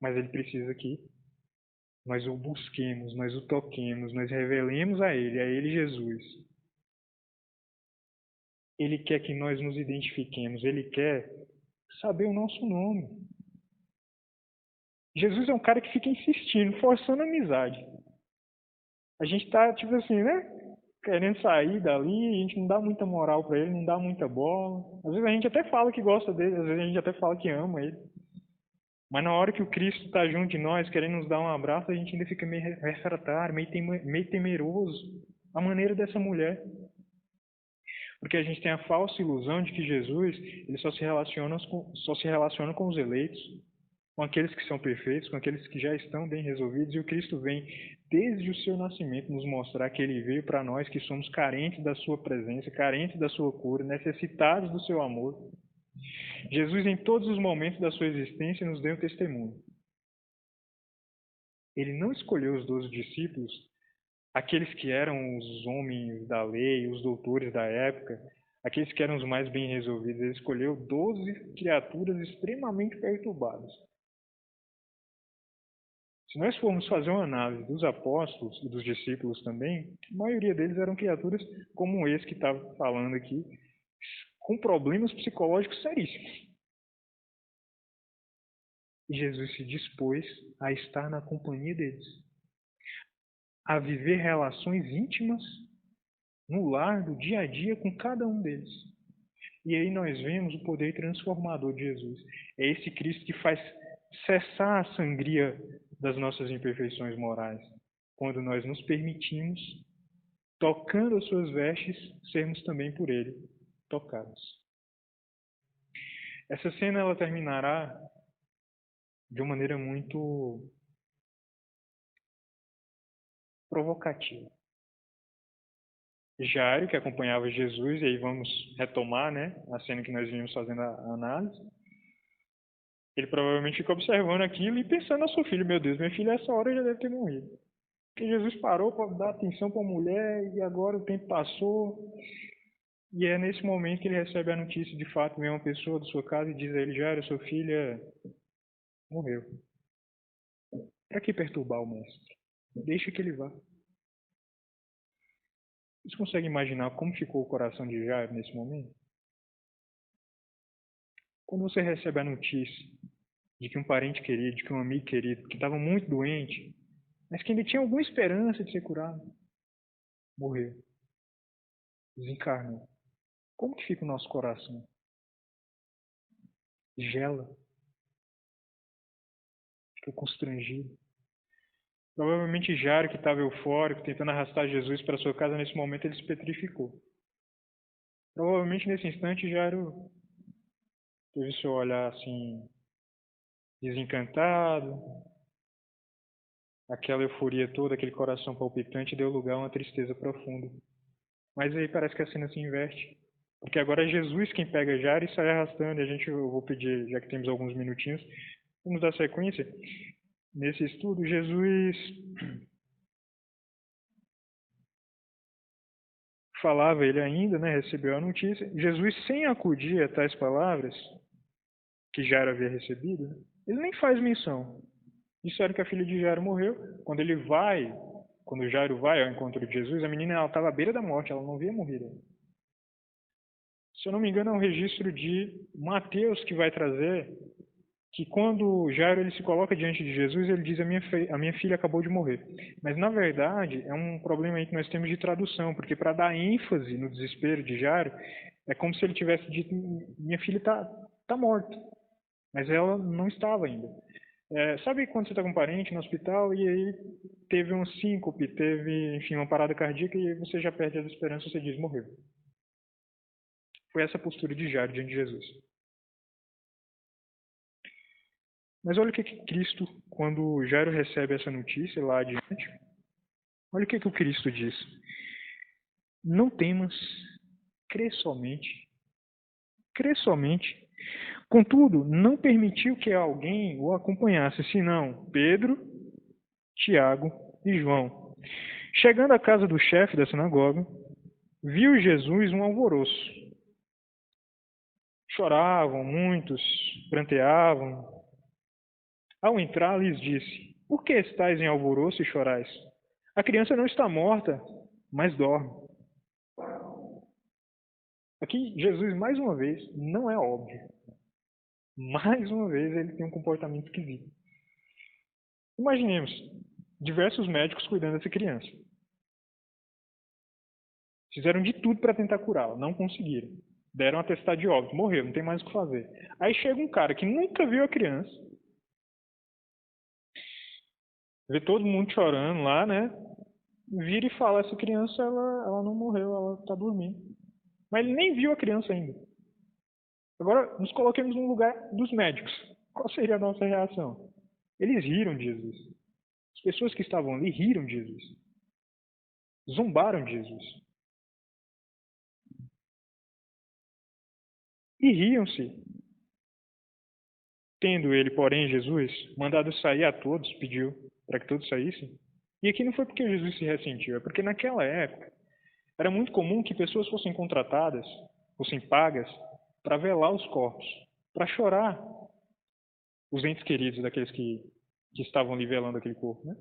Mas ele precisa que nós o busquemos, nós o toquemos, nós revelemos a ele Jesus. Ele quer que nós nos identifiquemos, ele quer saber o nosso nome. Jesus é um cara que fica insistindo, forçando a amizade. A gente está, tipo assim, né? Querendo sair dali, a gente não dá muita moral para ele, não dá muita bola. Às vezes a gente até fala que gosta dele, às vezes a gente até fala que ama ele. Mas na hora que o Cristo está junto de nós, querendo nos dar um abraço, a gente ainda fica meio refratário, meio temeroso. A maneira dessa mulher. Porque a gente tem a falsa ilusão de que Jesus ele só se relaciona com os eleitos, com aqueles que são perfeitos, com aqueles que já estão bem resolvidos. E o Cristo vem, desde o seu nascimento, nos mostrar que ele veio para nós que somos carentes da sua presença, carentes da sua cura, necessitados do seu amor. Jesus, em todos os momentos da sua existência, nos deu um testemunho. Ele não escolheu os 12 discípulos, aqueles que eram os homens da lei, os doutores da época, aqueles que eram os mais bem resolvidos. Ele escolheu 12 criaturas extremamente perturbadas. Se nós formos fazer uma análise dos apóstolos e dos discípulos também, a maioria deles eram criaturas como esse que estava falando aqui, com problemas psicológicos seríssimos. E Jesus se dispôs a estar na companhia deles, a viver relações íntimas no lar, do dia a dia, com cada um deles. E aí nós vemos o poder transformador de Jesus. É esse Cristo que faz cessar a sangria das nossas imperfeições morais, quando nós nos permitimos, tocando as suas vestes, sermos também por Ele tocados. Essa cena ela terminará de uma maneira muito provocativa. Jairo, que acompanhava Jesus, e aí vamos retomar, né, a cena que nós vimos fazendo a análise, ele provavelmente fica observando aquilo e pensando na sua filha: meu Deus, minha filha essa hora já deve ter morrido. Porque Jesus parou para dar atenção para a mulher e agora o tempo passou. E é nesse momento que ele recebe a notícia: de fato, vem uma pessoa da sua casa e diz a ele: Jairo, sua filha morreu. Para que perturbar o mestre? Deixa que ele vá. Vocês conseguem imaginar como ficou o coração de Jairo nesse momento? Quando você recebe a notícia de que um parente querido, de que um amigo querido, que estava muito doente, mas que ainda tinha alguma esperança de ser curado, morreu, desencarnou. Como que fica o nosso coração? Gela, fica constrangido. Provavelmente Jairo, que estava eufórico, tentando arrastar Jesus para sua casa, nesse momento ele se petrificou. Provavelmente nesse instante Jairo teve seu olhar assim, desencantado, aquela euforia toda, aquele coração palpitante deu lugar a uma tristeza profunda. Mas aí parece que a cena se inverte. Porque agora é Jesus quem pega Jairo e sai arrastando. E eu vou pedir, já que temos alguns minutinhos, vamos dar sequência. Nesse estudo, Jesus falava, ele ainda, né, recebeu a notícia. Jesus, sem acudir a tais palavras que Jairo havia recebido, ele nem faz menção. Disseram que a filha de Jairo morreu. Quando Jairo vai ao encontro de Jesus, a menina estava à beira da morte, ela não havia morrido. Se eu não me engano, é um registro de Mateus que vai trazer que quando Jairo ele se coloca diante de Jesus, ele diz: a minha filha acabou de morrer. Mas, na verdade, é um problema aí que nós temos de tradução, porque para dar ênfase no desespero de Jairo, é como se ele tivesse dito: minha filha tá morta. Mas ela não estava ainda. Sabe quando você está com um parente no hospital e aí teve um síncope, teve, enfim, uma parada cardíaca e você já perde as esperanças, você diz: morreu. Foi essa a postura de Jairo diante de Jesus. Mas olha o que Cristo, quando Jairo recebe essa notícia lá adiante, olha o que o Cristo diz. Não temas, crê somente. Crê somente. Contudo, não permitiu que alguém o acompanhasse, senão Pedro, Tiago e João. Chegando à casa do chefe da sinagoga, viu Jesus um alvoroço. Choravam, muitos pranteavam. Ao entrar, lhes disse: por que estáis em alvoroço e chorais? A criança não está morta, mas dorme. Aqui, Jesus, mais uma vez, não é óbvio. Mais uma vez, ele tem um comportamento esquisito. Imaginemos diversos médicos cuidando dessa criança. Fizeram de tudo para tentar curá-la, não conseguiram. Deram um atestado de óbito, morreu, não tem mais o que fazer. Aí chega um cara que nunca viu a criança, vê todo mundo chorando lá, né? Vira e fala: essa criança, ela não morreu, ela está dormindo. Mas ele nem viu a criança ainda. Agora, nos coloquemos no lugar dos médicos. Qual seria a nossa reação? Eles riram de Jesus. As pessoas que estavam ali riram de Jesus. Zombaram de Jesus. E riam-se. Tendo ele, porém, Jesus, mandado sair a todos, pediu para que todos saíssem. E aqui não foi porque Jesus se ressentiu, é porque naquela época era muito comum que pessoas fossem contratadas, fossem pagas, para velar os corpos, para chorar os entes queridos daqueles que estavam ali velando aquele corpo, né?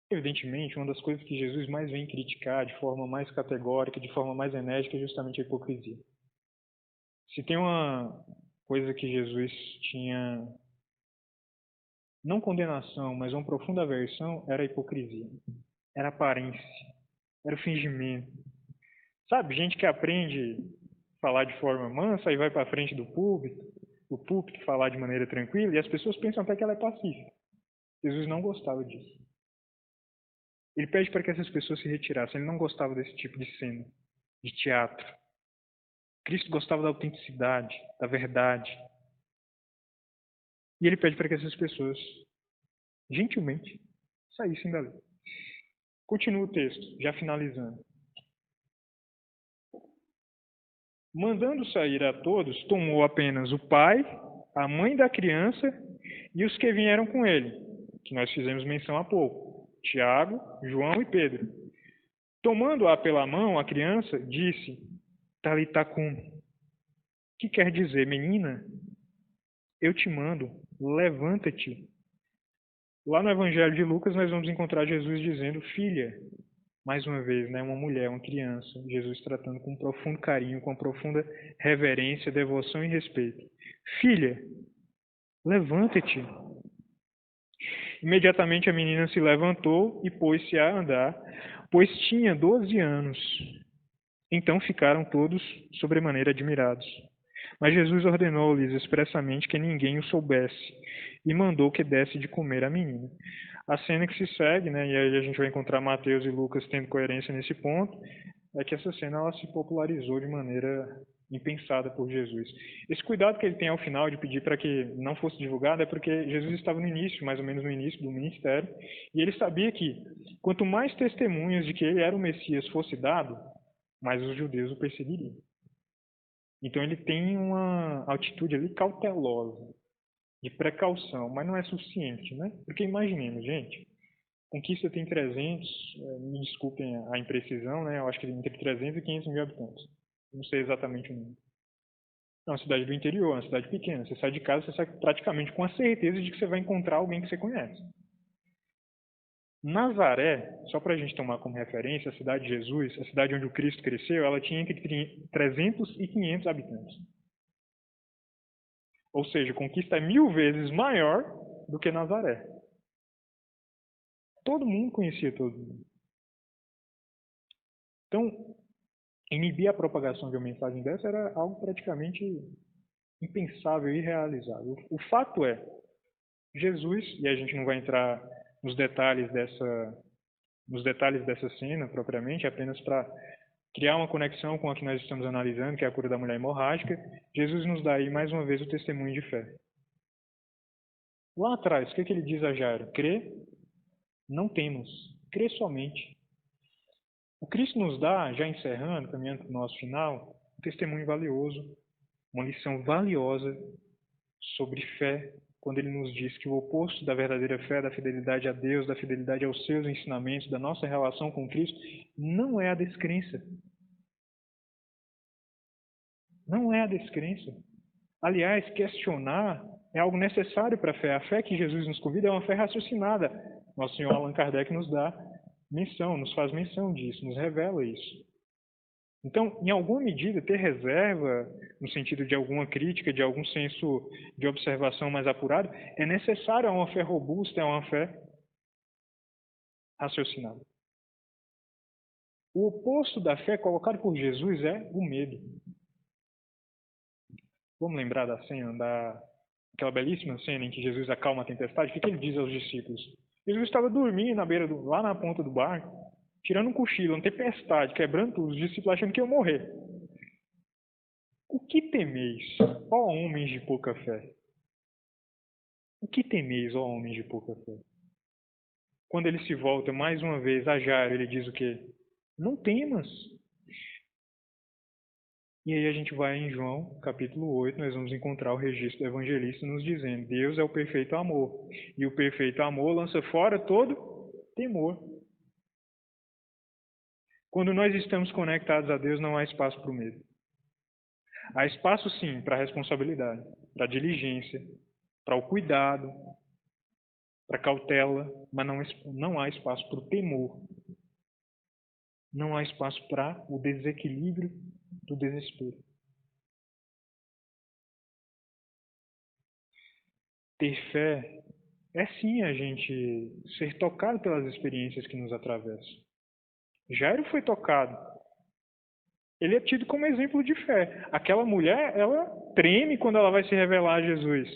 Evidentemente, uma das coisas que Jesus mais vem criticar de forma mais categórica, de forma mais enérgica, é justamente a hipocrisia. Se tem uma coisa que Jesus tinha, não condenação, mas uma profunda aversão, era a hipocrisia. Era a aparência, era o fingimento. Sabe, gente que aprende a falar de forma mansa e vai para frente do púlpito falar de maneira tranquila, e as pessoas pensam até que ela é pacífica. Jesus não gostava disso. Ele pede para que essas pessoas se retirassem. Ele não gostava desse tipo de cena, de teatro. Cristo gostava da autenticidade, da verdade. E ele pede para que essas pessoas, gentilmente, saíssem dali. Continua o texto, já finalizando. Mandando sair a todos, tomou apenas o pai, a mãe da criança e os que vieram com ele, que nós fizemos menção há pouco, Tiago, João e Pedro. Tomando-a pela mão, a criança disse: Talita cumi, que quer dizer: menina, eu te mando, levanta-te. Lá no Evangelho de Lucas, nós vamos encontrar Jesus dizendo, filha, mais uma vez, né, uma mulher, uma criança, Jesus tratando com um profundo carinho, com profunda reverência, devoção e respeito. Filha, levanta-te. Imediatamente a menina se levantou e pôs-se a andar, pois tinha 12 anos. Então ficaram todos sobremaneira admirados. Mas Jesus ordenou-lhes expressamente que ninguém o soubesse e mandou que desse de comer à menina. A cena que se segue, né, e aí a gente vai encontrar Mateus e Lucas tendo coerência nesse ponto, é que essa cena ela se popularizou de maneira impensada por Jesus. Esse cuidado que ele tem ao final de pedir para que não fosse divulgado é porque Jesus estava no início, mais ou menos no início do ministério, e ele sabia que quanto mais testemunhas de que ele era o Messias fosse dado, mais os judeus o perseguiriam. Então ele tem uma atitude ali cautelosa, de precaução, mas não é suficiente, né? Porque imaginemos, gente, Conquista tem 300, me desculpem a imprecisão, né? Eu acho que entre 300 e 500 mil habitantes. Não sei exatamente o número. É uma cidade do interior, é uma cidade pequena. Você sai de casa, você sai praticamente com a certeza de que você vai encontrar alguém que você conhece. Nazaré, só para a gente tomar como referência, a cidade de Jesus, a cidade onde o Cristo cresceu, ela tinha entre 300 e 500 habitantes. Ou seja, Conquista é 1000 vezes maior do que Nazaré. Todo mundo conhecia todo mundo. Então, inibir a propagação de uma mensagem dessa era algo praticamente impensável e irrealizável. O fato é, Jesus, e a gente não vai entrar nos detalhes dessa cena propriamente, apenas para criar uma conexão com a que nós estamos analisando, que é a cura da mulher hemorrágica, Jesus nos dá aí mais uma vez o testemunho de fé. Lá atrás, o que ele diz a Jairo? Crê, não temos, crê somente. O Cristo nos dá, já encerrando, caminhando para o nosso final, um testemunho valioso, uma lição valiosa sobre fé, quando ele nos diz que o oposto da verdadeira fé, da fidelidade a Deus, da fidelidade aos seus ensinamentos, da nossa relação com Cristo, não é a descrença. Não é a descrença. Aliás, questionar é algo necessário para a fé. A fé que Jesus nos convida é uma fé raciocinada. Nosso Senhor Allan Kardec nos dá menção, nos faz menção disso, nos revela isso. Então, em alguma medida, ter reserva, no sentido de alguma crítica, de algum senso de observação mais apurado, é necessário a uma fé robusta, a uma fé raciocinada. O oposto da fé colocado por Jesus é o medo. Vamos lembrar da cena, aquela belíssima cena em que Jesus acalma a tempestade? O que ele diz aos discípulos? Jesus estava dormindo lá na ponta do barco, tirando um cochilo, uma tempestade, quebrando tudo, os discípulos achando que iam morrer. O que temeis, ó homens de pouca fé? O que temeis, ó homens de pouca fé? Quando ele se volta mais uma vez a Jairo, ele diz o quê? Não temas. E aí a gente vai em João, capítulo 8, nós vamos encontrar o registro do evangelista nos dizendo: Deus é o perfeito amor, e o perfeito amor lança fora todo temor. Quando nós estamos conectados a Deus, não há espaço para o medo. Há espaço, sim, para a responsabilidade, para a diligência, para o cuidado, para a cautela, mas não há espaço para o temor. Não há espaço para o desequilíbrio do desespero. Ter fé é sim a gente ser tocado pelas experiências que nos atravessam. Jairo foi tocado. Ele é tido como exemplo de fé. Aquela mulher, ela treme quando ela vai se revelar a Jesus.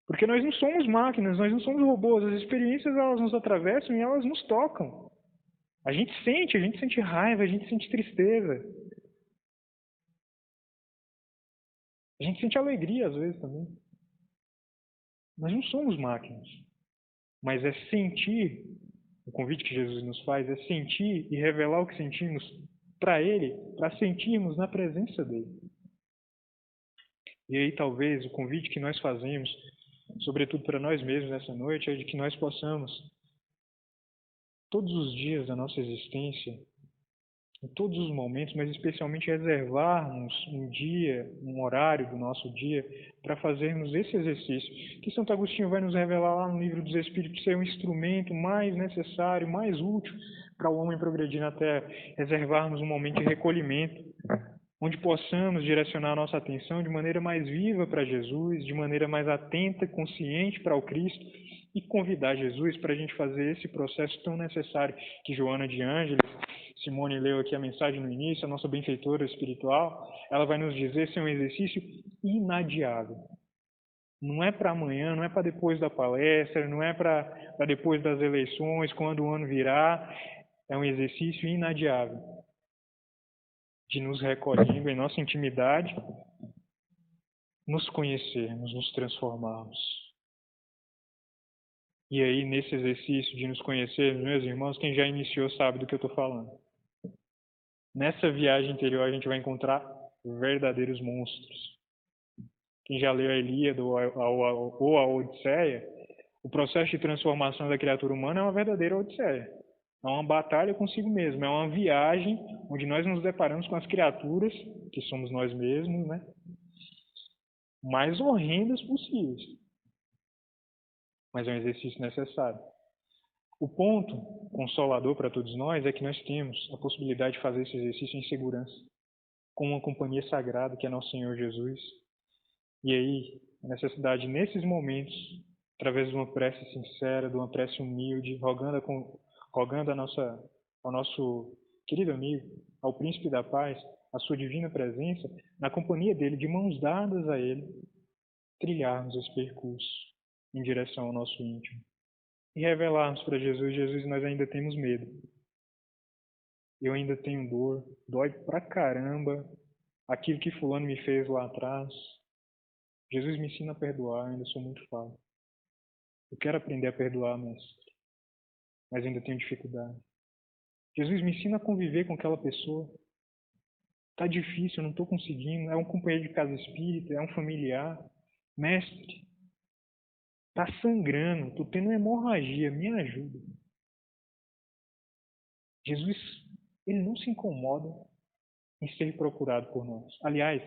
Porque nós não somos máquinas, nós não somos robôs. As experiências, elas nos atravessam e elas nos tocam. A gente sente raiva, a gente sente tristeza. A gente sente alegria às vezes também. Nós não somos máquinas. Mas é sentir, o convite que Jesus nos faz é sentir e revelar o que sentimos para Ele, para sentirmos na presença dEle. E aí talvez o convite que nós fazemos, sobretudo para nós mesmos nessa noite, é de que nós possamos, todos os dias da nossa existência, em todos os momentos, mas especialmente reservarmos um dia, um horário do nosso dia para fazermos esse exercício, que Santo Agostinho vai nos revelar lá no Livro dos Espíritos ser um instrumento mais necessário, mais útil para o homem progredir na Terra, reservarmos um momento de recolhimento, onde possamos direcionar a nossa atenção de maneira mais viva para Jesus, de maneira mais atenta, consciente para o Cristo, e convidar Jesus para a gente fazer esse processo tão necessário que Joana de Ângeles, Simone leu aqui a mensagem no início, a nossa benfeitora espiritual, ela vai nos dizer ser um exercício inadiável. Não é para amanhã, não é para depois da palestra, não é para depois das eleições, quando o ano virar. É um exercício inadiável de nos recolhendo em nossa intimidade, nos conhecermos, nos transformarmos. E aí, nesse exercício de nos conhecermos, meus irmãos, quem já iniciou sabe do que eu estou falando. Nessa viagem interior a gente vai encontrar verdadeiros monstros. Quem já leu a Ilíada ou a Odisseia, o processo de transformação da criatura humana é uma verdadeira odisseia. É uma batalha consigo mesmo, é uma viagem onde nós nos deparamos com as criaturas, que somos nós mesmos, né? Mais horrendas possíveis. Mas é um exercício necessário. O ponto consolador para todos nós é que nós temos a possibilidade de fazer esse exercício em segurança, com uma companhia sagrada que é nosso Senhor Jesus. E aí, a necessidade nesses momentos, através de uma prece sincera, de uma prece humilde, rogando ao nosso querido amigo, ao Príncipe da Paz, a sua divina presença, na companhia dele, de mãos dadas a ele, trilharmos esse percurso em direção ao nosso íntimo. E revelarmos para Jesus, nós ainda temos medo. Eu ainda tenho dor, dói pra caramba aquilo que fulano me fez lá atrás. Jesus me ensina a perdoar, ainda sou muito falho. Eu quero aprender a perdoar, mestre, mas ainda tenho dificuldade. Jesus me ensina a conviver com aquela pessoa. Tá difícil, eu não estou conseguindo. É um companheiro de casa espírita, é um familiar. Mestre, tá sangrando, estou tendo uma hemorragia, me ajuda. Jesus, ele não se incomoda em ser procurado por nós. Aliás,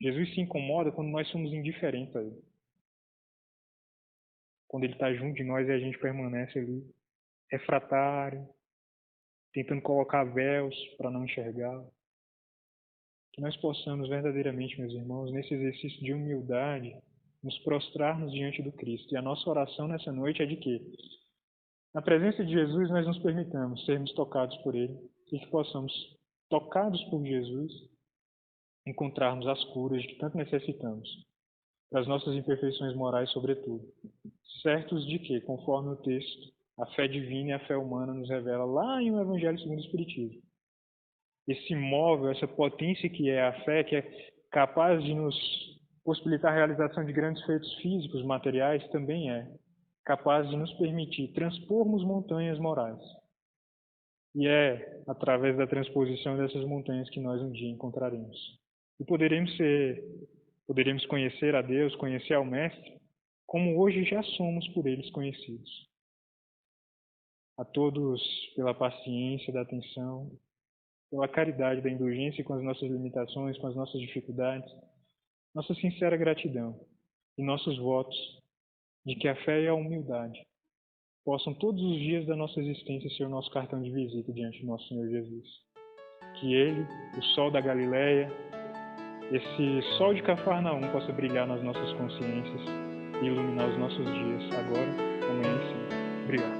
Jesus se incomoda quando nós somos indiferentes a ele. Quando ele está junto de nós e a gente permanece ali, refratário, tentando colocar véus para não enxergá-lo. Que nós possamos verdadeiramente, meus irmãos, nesse exercício de humildade, nos prostrarmos diante do Cristo. E a nossa oração nessa noite é de que, na presença de Jesus, nós nos permitamos sermos tocados por Ele e que possamos, tocados por Jesus, encontrarmos as curas de que tanto necessitamos, para as nossas imperfeições morais, sobretudo. Certos de que, conforme o texto, a fé divina e a fé humana nos revela lá em O Evangelho segundo o Espiritismo. Esse móvel, essa potência que é a fé, que é capaz de nos possibilitar a realização de grandes feitos físicos, materiais, também é capaz de nos permitir transpormos montanhas morais. E é através da transposição dessas montanhas que nós um dia encontraremos. E poderemos conhecer a Deus, conhecer ao Mestre, como hoje já somos por eles conhecidos. A todos pela paciência, da atenção, pela caridade, da indulgência com as nossas limitações, com as nossas dificuldades, nossa sincera gratidão e nossos votos de que a fé e a humildade possam todos os dias da nossa existência ser o nosso cartão de visita diante do nosso Senhor Jesus. Que Ele, o sol da Galileia, esse sol de Cafarnaum possa brilhar nas nossas consciências e iluminar os nossos dias, agora, amanhã e sempre. Obrigado.